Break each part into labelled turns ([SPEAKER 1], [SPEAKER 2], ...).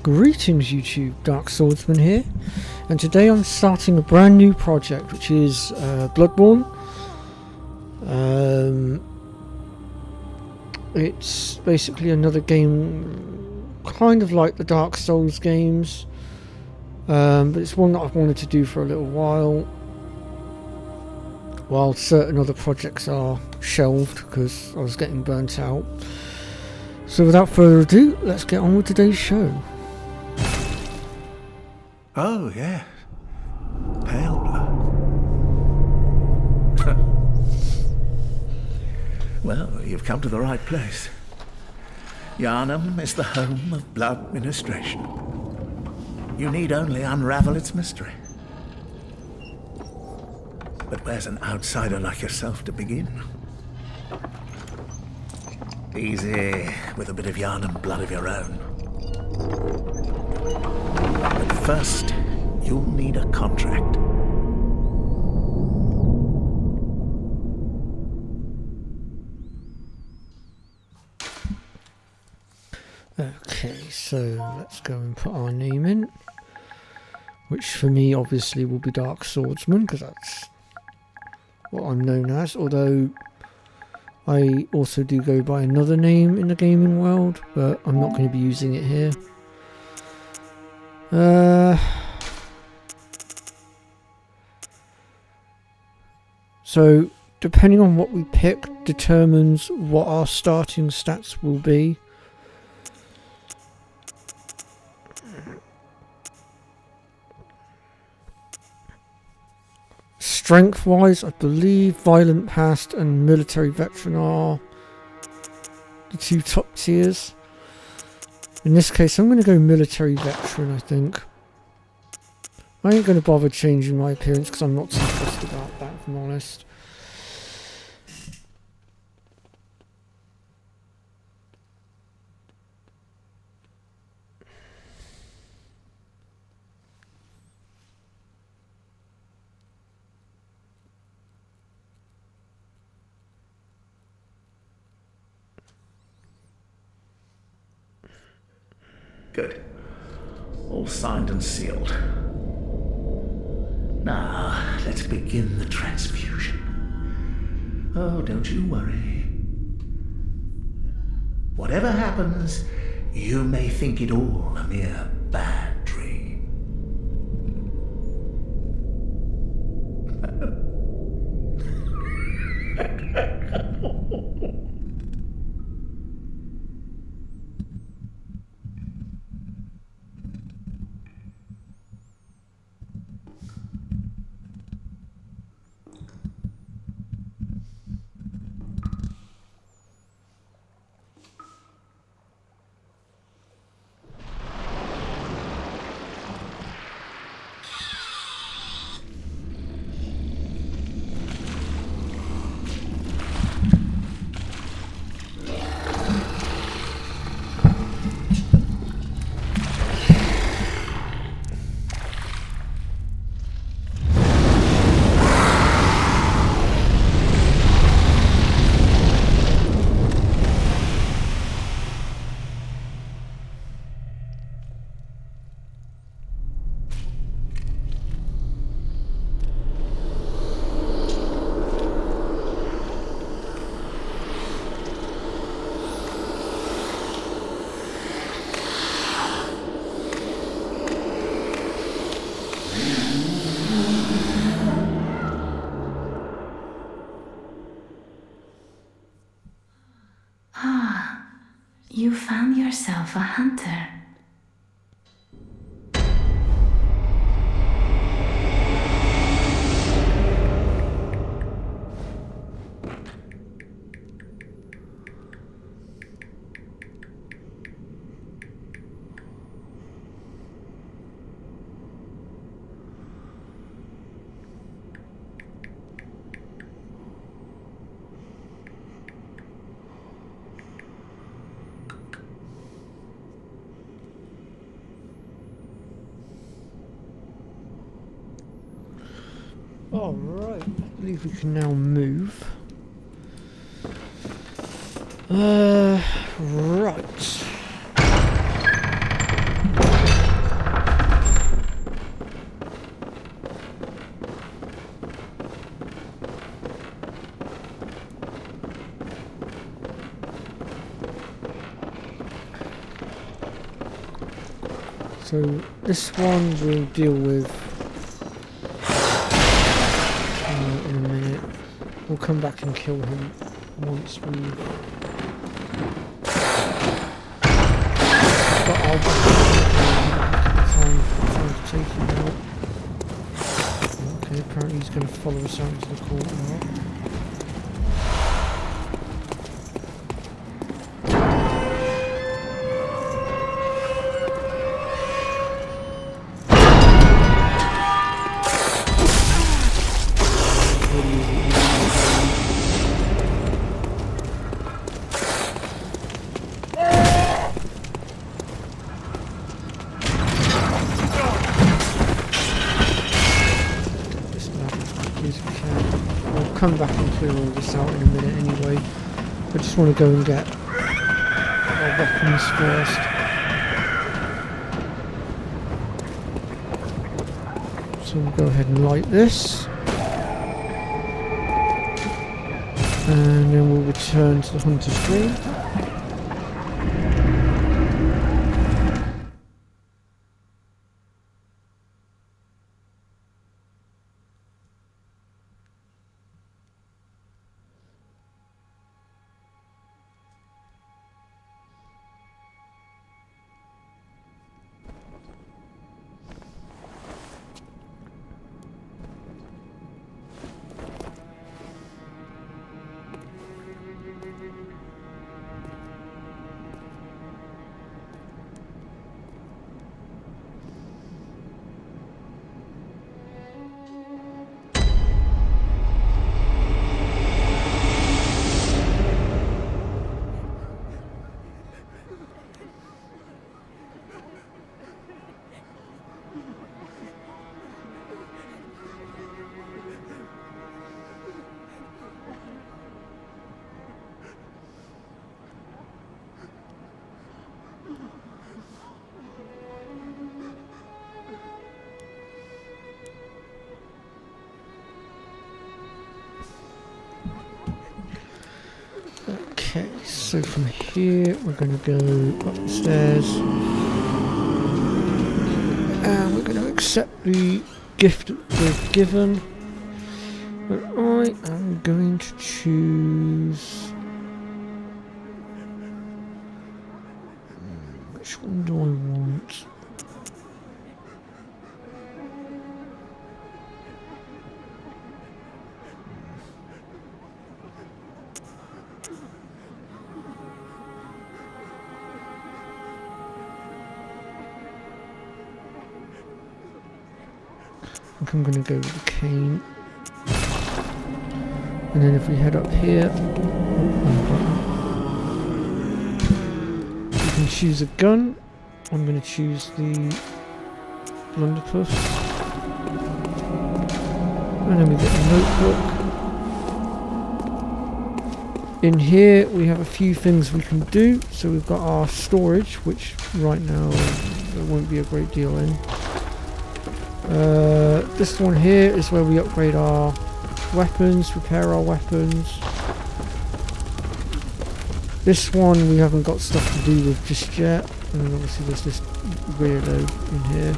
[SPEAKER 1] Greetings YouTube, Dark Swordsman here, and today I'm starting a brand new project which is Bloodborne. It's basically another game kind of like the Dark Souls games, but it's one that I've wanted to do for a little while certain other projects are shelved because I was getting burnt out. So without further ado, let's get on with today's show.
[SPEAKER 2] Oh, yeah. Pale blood. Well, you've come to the right place. Yharnam is the home of blood ministration. You need only unravel its mystery. But where's an outsider like yourself to begin? Easy, with a bit of Yharnam blood of your own. But first, you'll need a contract.
[SPEAKER 1] Okay, so let's go and put our name in, which for me obviously will be Dark Swordsman because that's what I'm known as, although I also do go by another name in the gaming world, but I'm not going to be using it here. So depending on what we pick determines what our starting stats will be. Strength wise, I believe Violent Past and Military Veteran are the two top tiers. In this case, I'm going to go Military Veteran, I think. I ain't going to bother changing my appearance because I'm not too fussed about that, if I'm honest.
[SPEAKER 2] Good. All signed and sealed. Now, let's begin the transfusion. Oh, don't you worry. Whatever happens, you may think it all a mere bad dream.
[SPEAKER 3] You found yourself a hunter.
[SPEAKER 1] Alright, I believe we can now move. Right. So this one we'll deal with in a minute. We'll come back and kill him once we've got our time to take him out. Okay, apparently he's going to follow us out into the courtyard. Come back and clear all this out in a minute anyway. I just want to go and get our weapons first. So we'll go ahead and light this. And then we'll return to the Hunter's Dream. Okay, so from here we're going to go up the stairs and we're going to accept the gift that we're given. But I am going to choose... which one do I want? I think I'm going to go with the cane. And then if we head up here, you can choose a gun. I'm going to choose the blunderbuss. And then we get a notebook. In here we have a few things we can do. So we've got our storage, which right now there won't be a great deal in. This one here is where we upgrade our weapons, repair our weapons. This one we haven't got stuff to do with just yet. And then obviously there's this weirdo in here.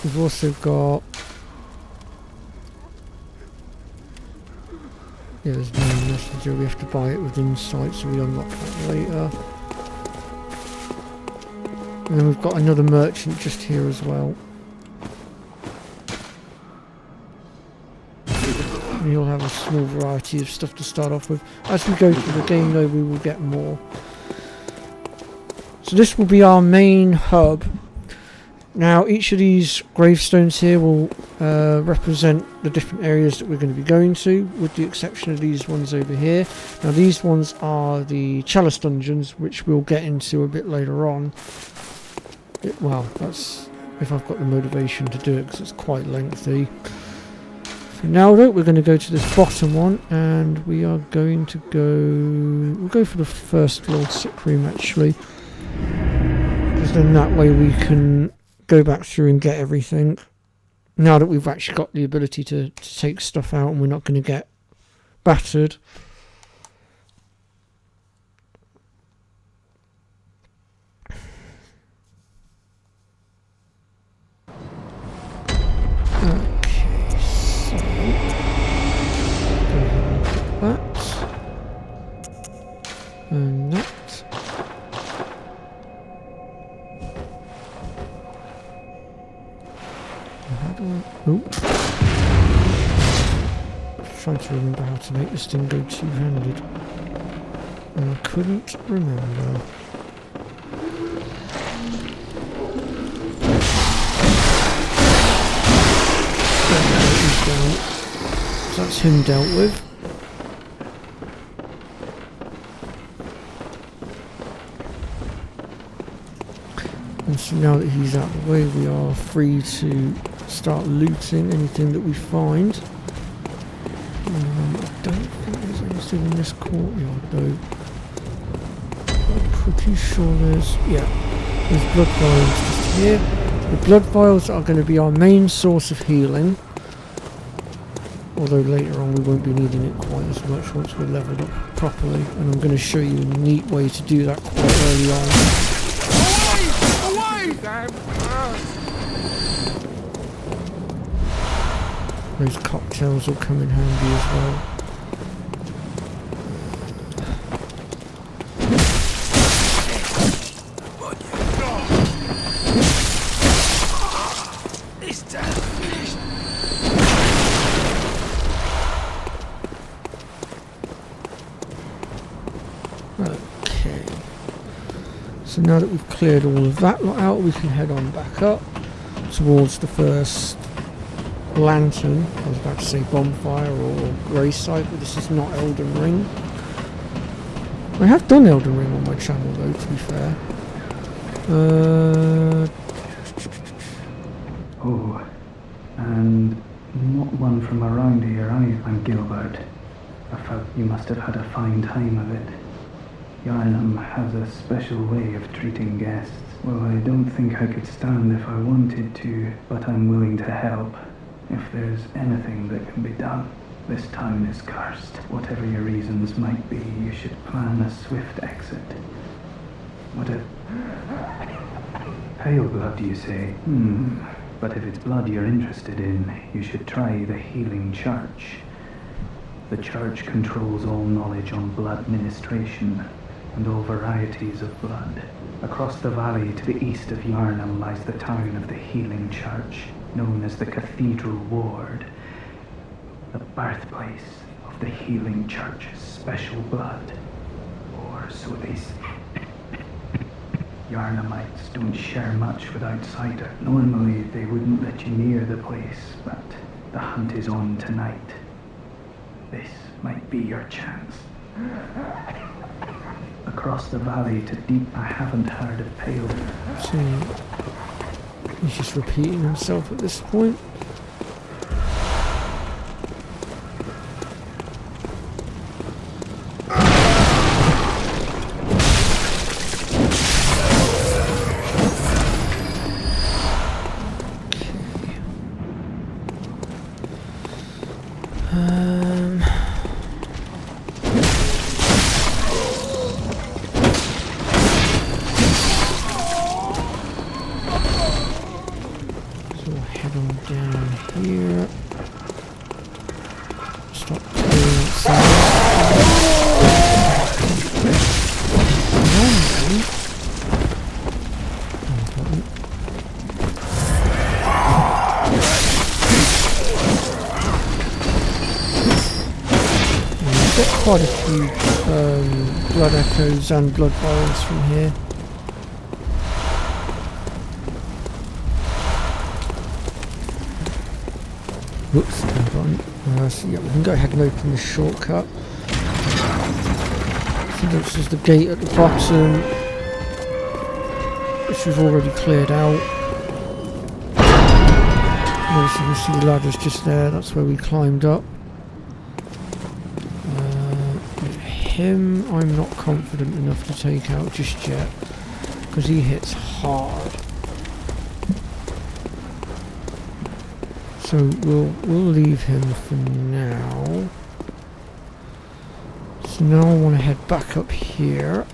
[SPEAKER 1] We've also got... yeah, there's no messenger. We have to buy it with insight, so we unlock that later. And then we've got another merchant just here as well. And you'll have a small variety of stuff to start off with. As we go through the game though, we will get more. So this will be our main hub. Now each of these gravestones here will represent the different areas that we're going to be going to, with the exception of these ones over here. Now these ones are the chalice dungeons, which we'll get into a bit later on. Well, that's if I've got the motivation to do it, because it's quite lengthy. For now though, we're going to go to this bottom one, and we are going to go... we'll go for the first floor sick room actually, because then that way we can go back through and get everything. Now that we've actually got the ability to take stuff out and we're not going to get battered. trying to remember how to make this thing go two-handed. And I couldn't remember. He's down. So that's him dealt with. And so now that he's out of the way, we are free to start looting anything that we find. I don't think there's anything in this courtyard though. I'm pretty sure there's blood vials just here. The blood vials are going to be our main source of healing. Although later on we won't be needing it quite as much once we're leveled up properly. And I'm going to show you a neat way to do that quite early on. Those cocktails will come in handy as well. Okay. So now that we've cleared all of that lot out, we can head on back up towards the first lantern. I was about to say bonfire or grey site, but this is not Elden Ring. I have done Elden Ring on my channel though, to be fair.
[SPEAKER 4] Oh, and not one from around here, I'm Gilbert. I felt you must have had a fine time of it. Yharnam has a special way of treating guests. Well, I don't think I could stand if I wanted to, but I'm willing to help. If there's anything that can be done. This town is cursed. Whatever your reasons might be, you should plan a swift exit. What a... Pale blood, you say? But if it's blood you're interested in, you should try the Healing Church. The church controls all knowledge on blood ministration and all varieties of blood. Across the valley to the east of Yharnam lies the town of the Healing Church, known as the Cathedral Ward, the birthplace of the Healing Church's special blood. Or so they say. Yharnamites don't share much with outsiders. Normally they wouldn't let you near the place, but the hunt is on tonight. This might be your chance. Across the valley to deep, I haven't heard of Pale.
[SPEAKER 1] So he's just repeating himself at this point. Quite a few blood echoes and blood vials from here. Whoops, so yeah, we can go ahead and open this shortcut. So this is the gate at the bottom, which we've already cleared out. Obviously you can see the ladder's just there, that's where we climbed up. Him, I'm not confident enough to take out just yet, because he hits hard. So we'll leave him for now. So now I want to head back up here.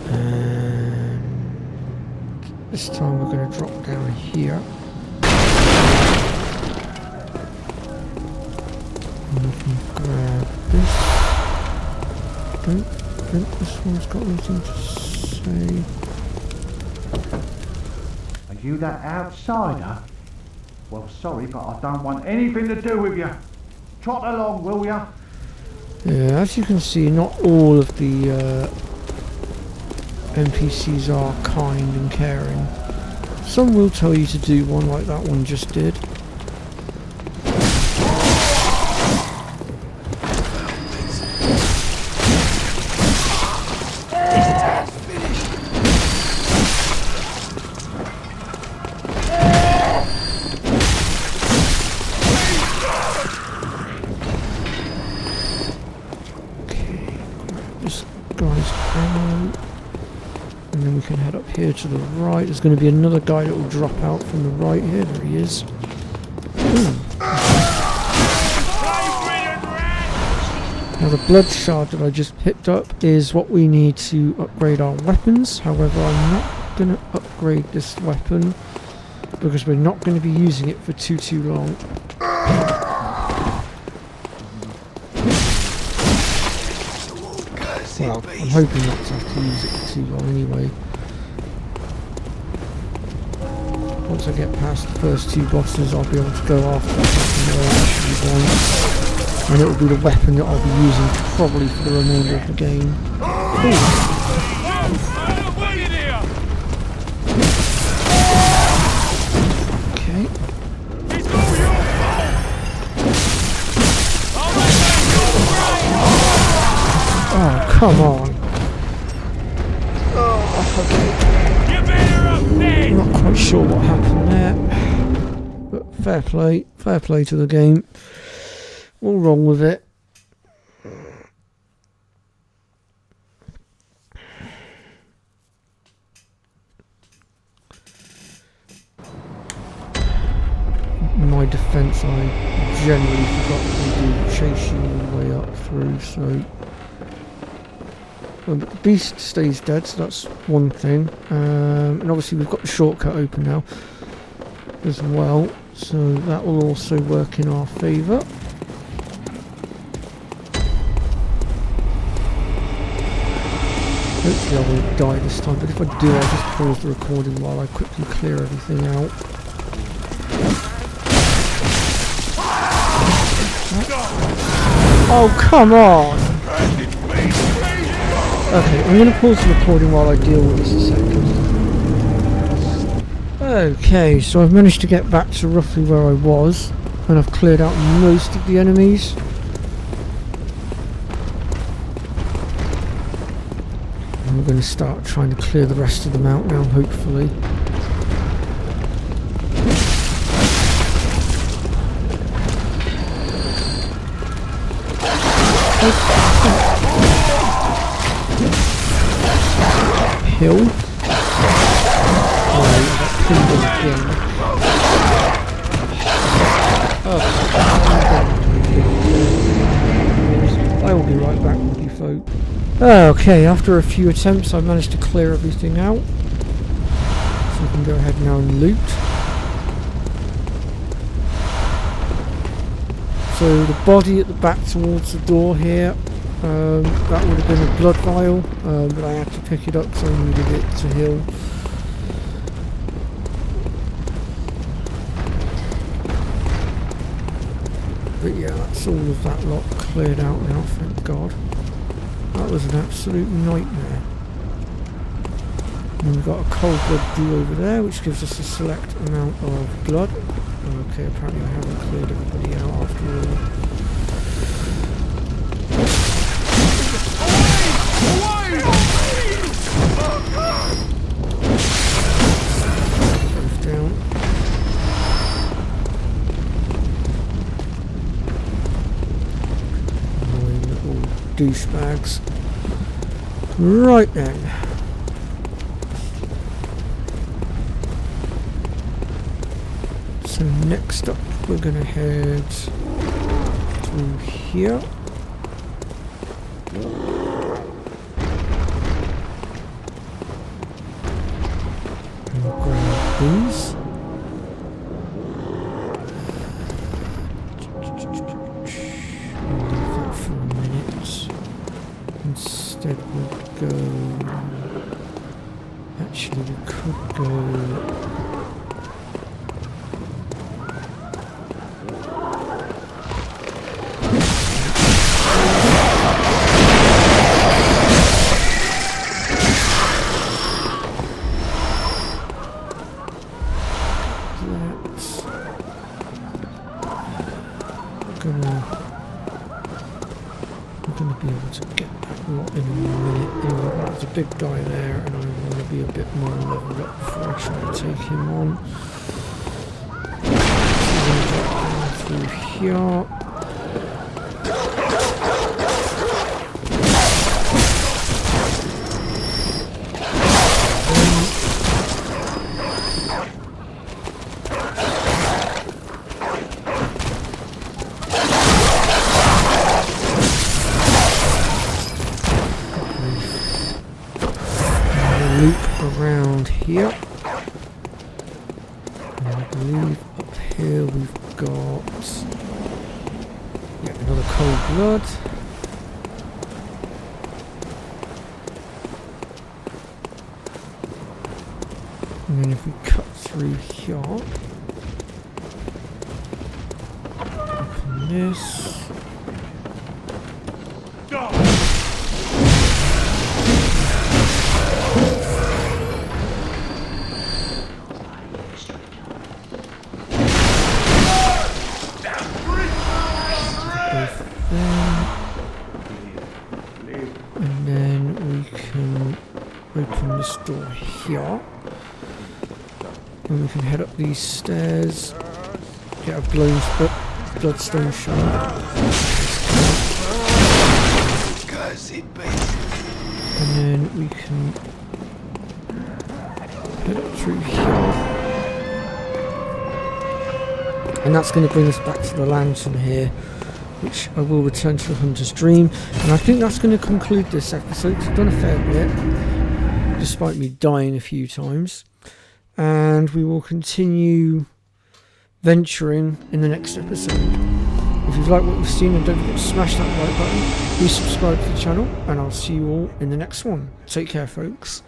[SPEAKER 1] And this time we're going to drop down here. And we can grab this. Don't think this one's got anything to say.
[SPEAKER 5] You that outsider? Well, sorry, but I don't want anything to do with you. Trot along, will ya?
[SPEAKER 1] Yeah, as you can see, not all of the NPCs are kind and caring. Some will tell you to do one, like that one just did. Here to the right, there's going to be another guy that will drop out from the right here. There he is. Now the blood shard that I just picked up is what we need to upgrade our weapons. However, I'm not going to upgrade this weapon because we're not going to be using it for too long. Well, I'm hoping not to have to use it for too long anyway. Once I get past the first two bosses, I'll be able to go after the weapon that I actually want, and it will be the weapon that I'll be using probably for the remainder of the game. Okay. Oh, come on. Oh, okay. I'm not quite sure what happened there, but fair play to the game. All wrong with it. In my defence, I generally forgot to do chasing all the way up through, so... But the beast stays dead, so that's one thing. And obviously we've got the shortcut open now as well, so that will also work in our favour. Hopefully I won't die this time, but if I do, I'll just pause the recording while I quickly clear everything out. Oh, come on! Okay, I'm going to pause the recording while I deal with this a second. Okay, so I've managed to get back to roughly where I was, and I've cleared out most of the enemies. And we're going to start trying to clear the rest of them out now, hopefully. Hill. Oh, I got pinned again. I will be right back with you folk. Okay, after a few attempts I managed to clear everything out. So we can go ahead now and loot. So the body at the back towards the door here, that would have been a blood vial, but I had to pick it up because I needed it to heal. But yeah, that's all of that lot cleared out now, thank God. That was an absolute nightmare. And we've got a cold blood dew over there, which gives us a select amount of blood. Okay, apparently I haven't cleared everybody out after all. Both down. Annoying little douchebags. Right then. So next up we're going to head through here. And grab these. We'll leave that for a minute. Instead we'll go... Actually we could go... I'm gonna be able to get that lot in a minute. Anyway, there's a big guy there, and I want to be a bit more leveled up before I try to take him on. So I'm gonna drop down through here. Loop around here, and I believe up here we've got another cold blood. And then if we cut through here, open this. And then we can open this door here, and we can head up these stairs, get a bloodstone shard, and then we can head up through here, and that's going to bring us back to the lantern here, which I will return to the Hunter's Dream. And I think that's going to conclude this episode, 'cause I've done a fair bit, despite me dying a few times. And we will continue venturing in the next episode. If you've liked what you've seen, then don't forget to smash that like button, please subscribe to the channel, and I'll see you all in the next one. Take care, folks.